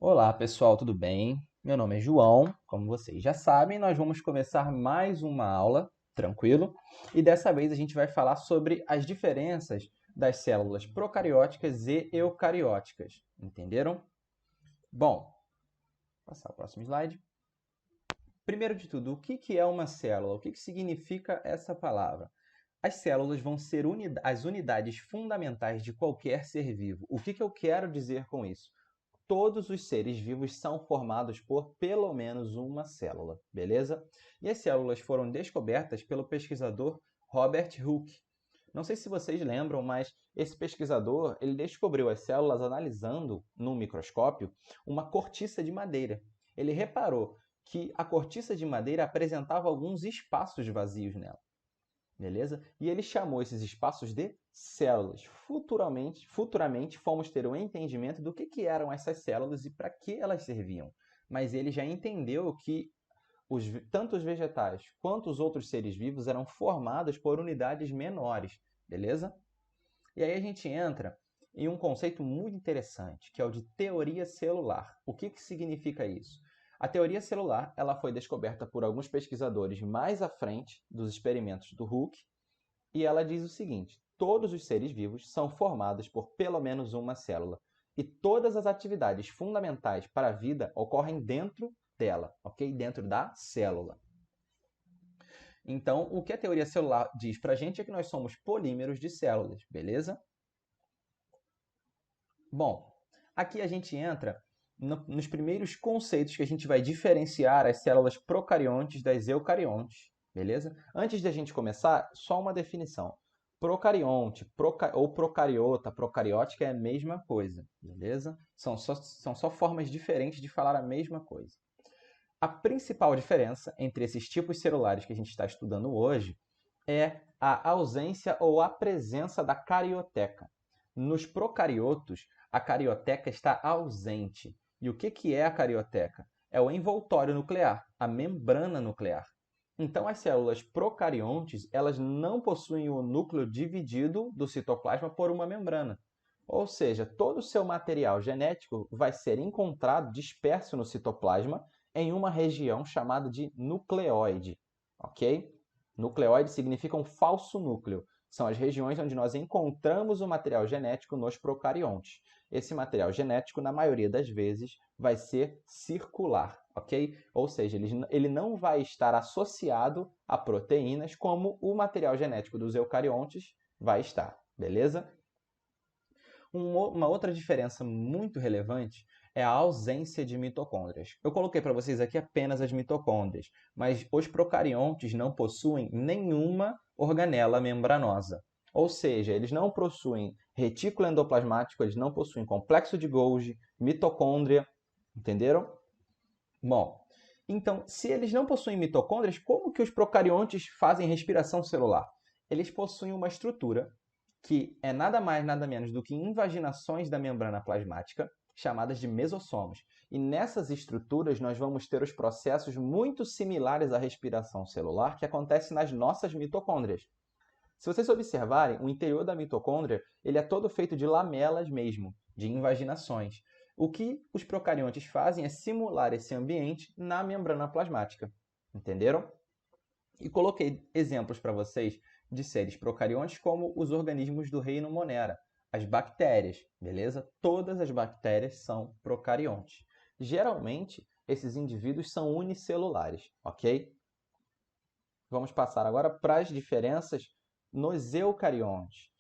Olá pessoal, tudo bem? Meu nome é João, como vocês já sabem, nós vamos começar mais uma aula, tranquilo? E dessa vez a gente vai falar sobre as diferenças das células procarióticas e eucarióticas, entenderam? Bom, vou passar o próximo slide. Primeiro de tudo, o que é uma célula? O que significa essa palavra? As células vão ser as unidades fundamentais de qualquer ser vivo. O que eu quero dizer com isso? Todos os seres vivos são formados por pelo menos uma célula, beleza? E as células foram descobertas pelo pesquisador Robert Hooke. Não sei se vocês lembram, mas esse pesquisador ele descobriu as células analisando, num microscópio, uma cortiça de madeira. Ele reparou que a cortiça de madeira apresentava alguns espaços vazios nela. Beleza? E ele chamou esses espaços de células. Futuramente fomos ter um entendimento do que eram essas células e para que elas serviam. Mas ele já entendeu que tanto os vegetais quanto os outros seres vivos eram formados por unidades menores. Beleza? E aí a gente entra em um conceito muito interessante, que é o de teoria celular. O que significa isso? A teoria celular ela foi descoberta por alguns pesquisadores mais à frente dos experimentos do Hooke, e ela diz o seguinte: todos os seres vivos são formados por pelo menos uma célula, e todas as atividades fundamentais para a vida ocorrem dentro dela, ok? Dentro da célula. Então, o que a teoria celular diz para a gente é que nós somos polímeros de células, beleza? Bom, aqui a gente entra nos primeiros conceitos que a gente vai diferenciar as células procariontes das eucariontes, beleza? Antes de a gente começar, só uma definição. Procarionte ou procariota, procariótica é a mesma coisa, beleza? São só formas diferentes de falar a mesma coisa. A principal diferença entre esses tipos celulares que a gente está estudando hoje é a ausência ou a presença da carioteca. Nos procariotos, a carioteca está ausente. E o que é a carioteca? É o envoltório nuclear, a membrana nuclear. Então, as células procariontes, elas não possuem o núcleo dividido do citoplasma por uma membrana. Ou seja, todo o seu material genético vai ser encontrado disperso no citoplasma em uma região chamada de nucleóide, ok? Nucleóide significa um falso núcleo. São as regiões onde nós encontramos o material genético nos procariontes. Esse material genético, na maioria das vezes, vai ser circular, ok? Ou seja, ele não vai estar associado a proteínas como o material genético dos eucariontes vai estar, beleza? Uma outra diferença muito relevante é a ausência de mitocôndrias. Eu coloquei para vocês aqui apenas as mitocôndrias, mas os procariontes não possuem nenhuma organela membranosa. Ou seja, eles não possuem retículo endoplasmático, eles não possuem complexo de Golgi, mitocôndria, entenderam? Bom, então, se eles não possuem mitocôndrias, como que os procariontes fazem respiração celular? Eles possuem uma estrutura que é nada mais, nada menos do que invaginações da membrana plasmática, chamadas de mesossomos. E nessas estruturas nós vamos ter os processos muito similares à respiração celular que acontece nas nossas mitocôndrias. Se vocês observarem, o interior da mitocôndria ele é todo feito de lamelas mesmo, de invaginações. O que os procariontes fazem é simular esse ambiente na membrana plasmática. Entenderam? E coloquei exemplos para vocês de seres procariontes como os organismos do reino Monera, as bactérias, beleza? Todas as bactérias são procariontes. Geralmente, esses indivíduos são unicelulares, ok? Vamos passar agora para as diferenças nos eucariontes.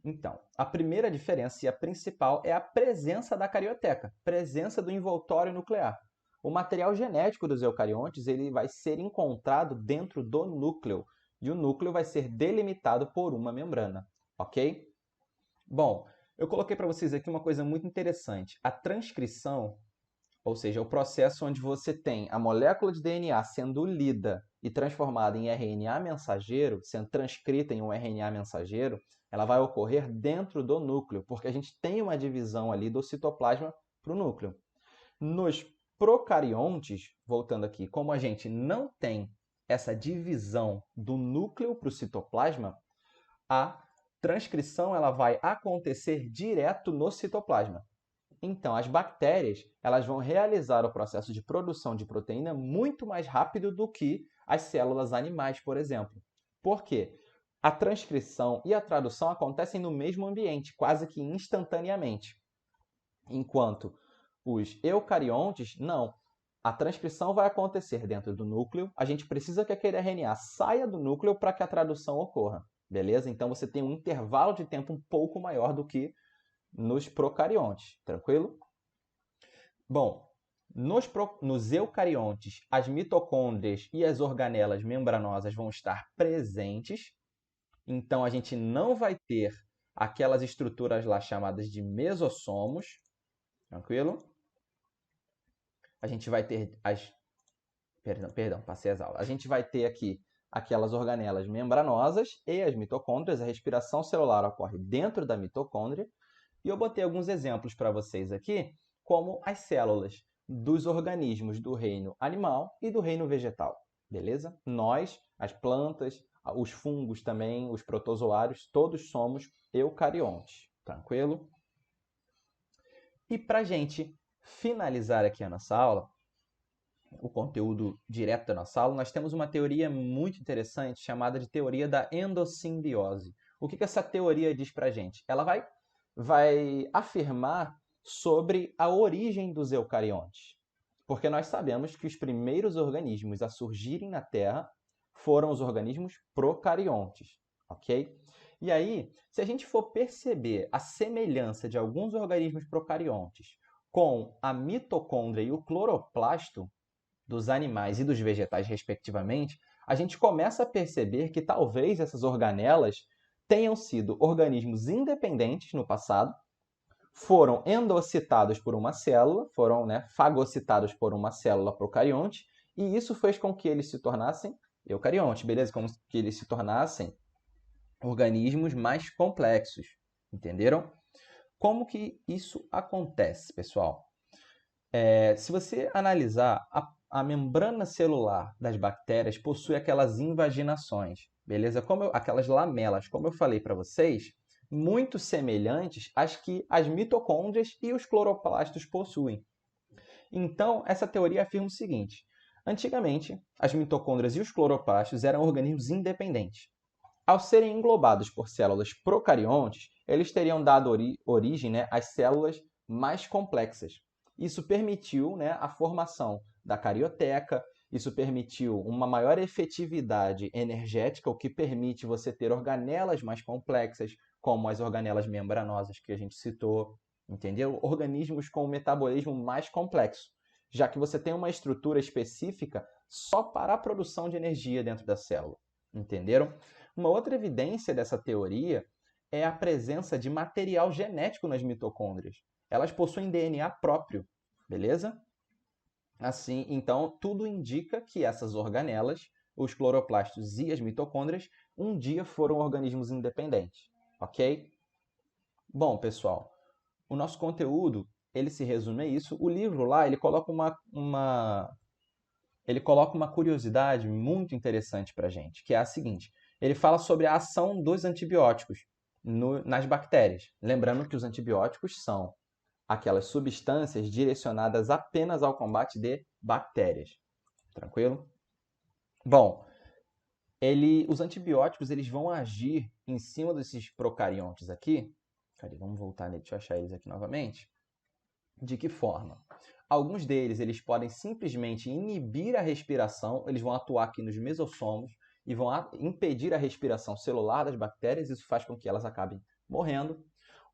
Então, a primeira diferença e a principal é a presença da carioteca, presença do envoltório nuclear. O material genético dos eucariontes ele vai ser encontrado dentro do núcleo, e o núcleo vai ser delimitado por uma membrana, ok? Bom, eu coloquei para vocês aqui uma coisa muito interessante. A transcrição, ou seja, o processo onde você tem a molécula de DNA sendo lida e transformada em RNA mensageiro, sendo transcrita em um RNA mensageiro, ela vai ocorrer dentro do núcleo, porque a gente tem uma divisão ali do citoplasma para o núcleo. Nos procariontes, voltando aqui, como a gente não tem essa divisão do núcleo para o citoplasma, a transcrição ela vai acontecer direto no citoplasma. Então, as bactérias elas vão realizar o processo de produção de proteína muito mais rápido do que as células animais, por exemplo. Por quê? A transcrição e a tradução acontecem no mesmo ambiente, quase que instantaneamente. Enquanto os eucariontes, não. A transcrição vai acontecer dentro do núcleo, a gente precisa que aquele RNA saia do núcleo para que a tradução ocorra, beleza? Então você tem um intervalo de tempo um pouco maior do que nos procariontes, tranquilo? Bom, nos eucariontes, as mitocôndrias e as organelas membranosas vão estar presentes, então a gente não vai ter aquelas estruturas lá chamadas de mesossomos, tranquilo? A gente vai ter as... Perdão, passei as aulas. A gente vai ter aqui aquelas organelas membranosas e as mitocôndrias. A respiração celular ocorre dentro da mitocôndria. E eu botei alguns exemplos para vocês aqui, como as células dos organismos do reino animal e do reino vegetal, beleza? Nós, as plantas, os fungos também, os protozoários, todos somos eucariontes, tranquilo? E para a gente finalizar aqui a nossa aula, o conteúdo direto da nossa aula, nós temos uma teoria muito interessante chamada de teoria da endossimbiose. O que essa teoria diz para a gente? Ela vai afirmar sobre a origem dos eucariontes. Porque nós sabemos que os primeiros organismos a surgirem na Terra foram os organismos procariontes, ok? E aí, se a gente for perceber a semelhança de alguns organismos procariontes com a mitocôndria e o cloroplasto dos animais e dos vegetais, respectivamente, a gente começa a perceber que talvez essas organelas tenham sido organismos independentes no passado, foram endocitados por uma célula, foram fagocitados por uma célula procarionte, e isso fez com que eles se tornassem eucariontes, beleza? Como que eles se tornassem organismos mais complexos, entenderam? Como que isso acontece, pessoal? Se você analisar a membrana celular das bactérias possui aquelas invaginações, beleza? Aquelas lamelas, como eu falei para vocês, muito semelhantes às que as mitocôndrias e os cloroplastos possuem. Então, essa teoria afirma o seguinte: antigamente, as mitocôndrias e os cloroplastos eram organismos independentes. Ao serem englobados por células procariontes, eles teriam dado origem às células mais complexas. Isso permitiu a formação da carioteca, isso permitiu uma maior efetividade energética, o que permite você ter organelas mais complexas, como as organelas membranosas que a gente citou, entendeu? Organismos com um metabolismo mais complexo, já que você tem uma estrutura específica só para a produção de energia dentro da célula, entenderam? Uma outra evidência dessa teoria é a presença de material genético nas mitocôndrias. Elas possuem DNA próprio, beleza? Assim, então, tudo indica que essas organelas, os cloroplastos e as mitocôndrias, um dia foram organismos independentes, ok? Bom, pessoal, o nosso conteúdo, ele se resume a isso. O livro lá, ele coloca uma curiosidade muito interessante para a gente, que é a seguinte: ele fala sobre a ação dos antibióticos nas bactérias. Lembrando que os antibióticos são aquelas substâncias direcionadas apenas ao combate de bactérias. Tranquilo? Bom, os antibióticos eles vão agir em cima desses procariontes aqui. Cadê? Vamos voltar nele, deixa eu achar eles aqui novamente. De que forma? Alguns deles eles podem simplesmente inibir a respiração, eles vão atuar aqui nos mesossomos e vão impedir a respiração celular das bactérias, isso faz com que elas acabem morrendo.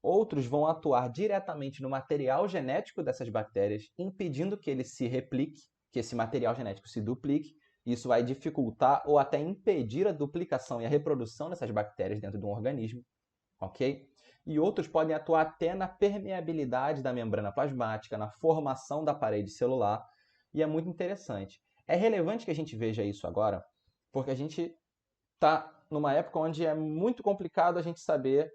Outros vão atuar diretamente no material genético dessas bactérias, impedindo que ele se replique, que esse material genético se duplique. Isso vai dificultar ou até impedir a duplicação e a reprodução dessas bactérias dentro de um organismo, ok? E outros podem atuar até na permeabilidade da membrana plasmática, na formação da parede celular, e é muito interessante. É relevante que a gente veja isso agora, porque a gente está numa época onde é muito complicado a gente saber,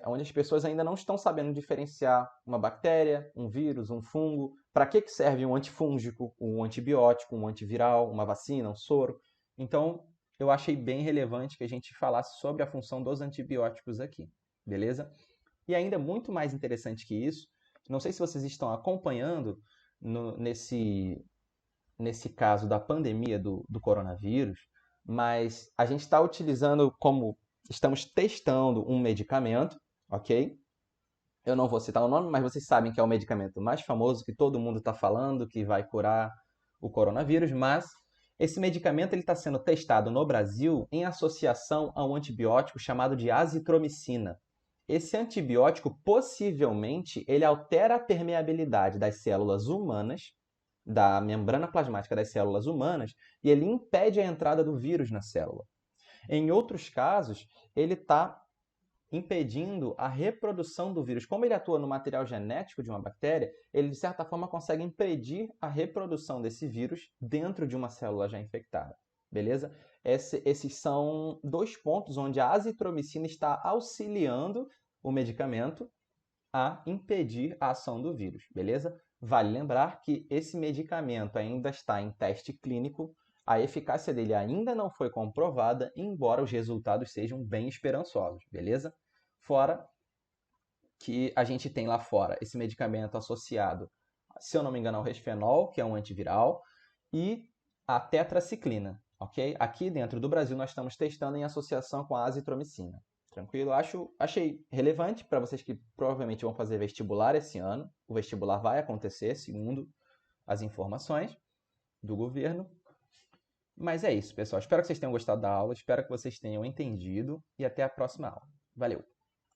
onde as pessoas ainda não estão sabendo diferenciar uma bactéria, um vírus, um fungo, para que serve um antifúngico, um antibiótico, um antiviral, uma vacina, um soro. Então, eu achei bem relevante que a gente falasse sobre a função dos antibióticos aqui, beleza? E ainda muito mais interessante que isso, Não sei se vocês estão acompanhando nesse caso da pandemia do coronavírus, mas a gente está utilizando estamos testando um medicamento, ok? Eu não vou citar o nome, mas vocês sabem que é o medicamento mais famoso que todo mundo está falando que vai curar o coronavírus, mas esse medicamento está sendo testado no Brasil em associação a um antibiótico chamado de azitromicina. Esse antibiótico, possivelmente, ele altera a permeabilidade das células humanas, da membrana plasmática das células humanas, e ele impede a entrada do vírus na célula. Em outros casos, ele está impedindo a reprodução do vírus. Como ele atua no material genético de uma bactéria, ele, de certa forma, consegue impedir a reprodução desse vírus dentro de uma célula já infectada. Beleza? Esses são 2 pontos onde a azitromicina está auxiliando o medicamento a impedir a ação do vírus. Beleza? Vale lembrar que esse medicamento ainda está em teste clínico, a eficácia dele ainda não foi comprovada, embora os resultados sejam bem esperançosos, beleza? Fora que a gente tem lá fora esse medicamento associado, se eu não me engano, ao resfenol, que é um antiviral, e a tetraciclina, ok? Aqui dentro do Brasil nós estamos testando em associação com a azitromicina. Tranquilo? Achei relevante para vocês que provavelmente vão fazer vestibular esse ano. O vestibular vai acontecer, segundo as informações do governo. Mas é isso, pessoal. Espero que vocês tenham gostado da aula, espero que vocês tenham entendido e até a próxima aula. Valeu!